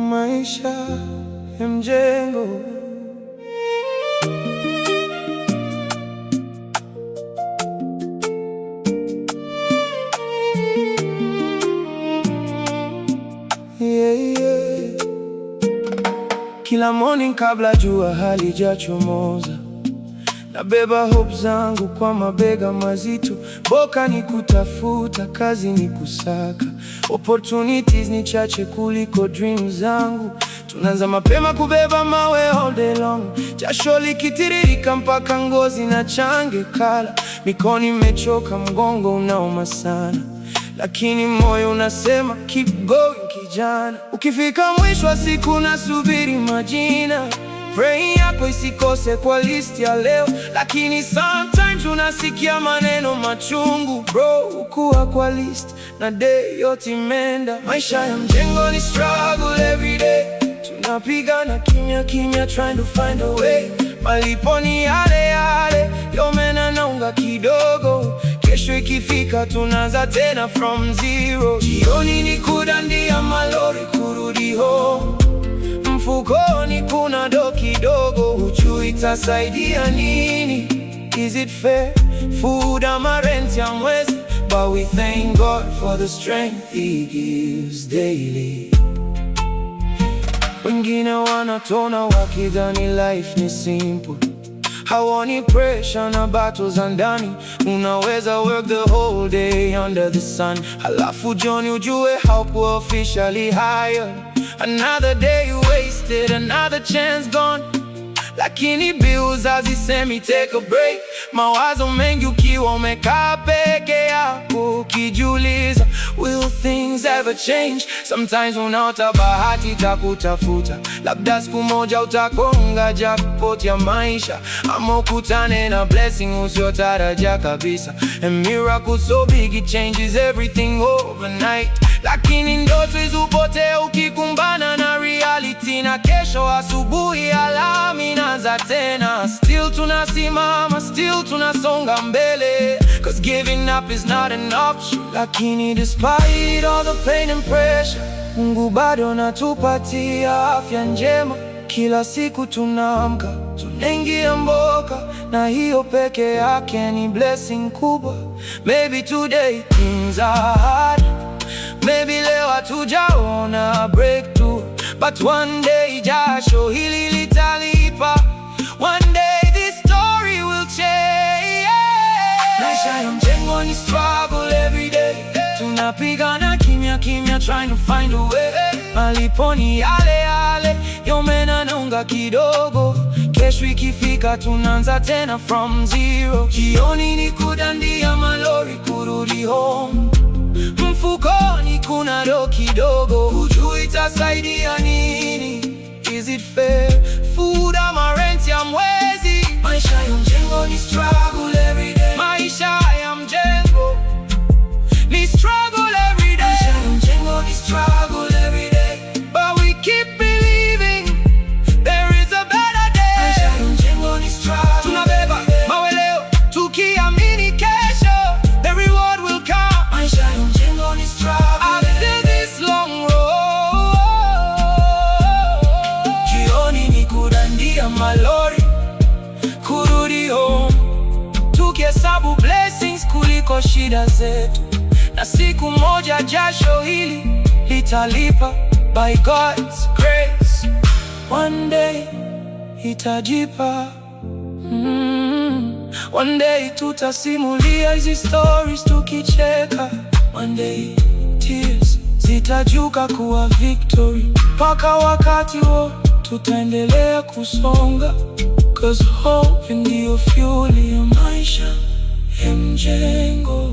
Maisha ya mjengo. Kila morning kabla jua halijachomoza, nabeba hope zangu kwa mabega mazito. Boka ni kutafuta, kazi ni kusaka, opportunities ni chache kuliko dreams zangu. Tunaanza mapema kubeba mawe all day long, jasho likitiririka mpaka ngozi na change kala. Mikono imechoka, mgongo unauma sana, lakini moyo unasema keep going kijana. Ukifika mwisho wa siku nasubiri majina, pray yako isikose kwa list ya leo. Lakini sometimes unasikia maneno machungu bro, ukuwa kwa list na day yote imeenda. Maisha ya mjengo ni struggle every day, tunapigana kimya kimya trying to find a way. Malipo ni yale yale, yomena naunga kidogo. Kesho ikifika tunaanza tena from zero. Jioni ni kudandia malori kurudi home, mfukoni kuna do kidogo, hujui itasaidia nini. Is it fair? Food ama rent ya mwezi, but we thank God for the strength He gives daily. Wengine wanatona wakidhani life ni simple, hawoni pressure na battles za ndani. Unaweza work the whole day under the sun, halafu jioni ujue haukuwa officially hired. Another day wasted, another chance gone. Lakini bills hazisemi take a break. Mawazo mengi ukiwa umekaa peke yako, ukijiuliza will things ever change? Sometimes unaota bahati itakutafuta, labda siku moja utakonga jackpot ya maisha, ama ukutane na blessing usiotarajia kabisa. A miracle so big it changes everything overnight. Lakini ndoto izupotea ukikumbana na reality, na kesho asubuhi alarm inaanza tena. Still tunasimama, still tunasonga mbele, cause giving up is not an option. Lakini despite all the pain and pressure, Mungu bado anatupatia afya njema. Kila siku tunaamka, tunaingia mboka, na hiyo peke yake ni blessing kubwa. Maybe today things are hard, maybe leo hatujaona breakthrough, but one day jasho hili litalipa. One day this story will change. Maisha ya mjengo ni struggle every day, tunapigana kimya kimya trying to find a way. Malipo ni yale yale, yomena naunga kidogo. Kesho ikifika tunaanza tena from zero. Jioni ni kudandia malori kurudi home, mfukoni kuna do kidogo, hujui itasaidia nini. Is it fair? Food ama rent ya mwezi. Maisha ya mjengo ni struggle every day. Maisha ya mjengo ni struggle every day. Maisha ya mjengo ni struggle every day, but we keep believing there is a better day. Maisha ya mjengo ni struggle. Tunabeba mawe leo tukiamini kesho the reward will come. Maisha ya mjengo ni struggle after this long road. Jioni ni kudandia malori kurudi home, tukihesabu blessings kuliko shida zetu, na siku moja jasho hili litalipa by God's grace. One day itajipa. One day tutasimulia hizi stories tukicheka. One day tears zitajuka kuwa victory. Mpaka wakati huo tutaendelea kusonga, cause hope ndio fuel ya maisha ya mjengo.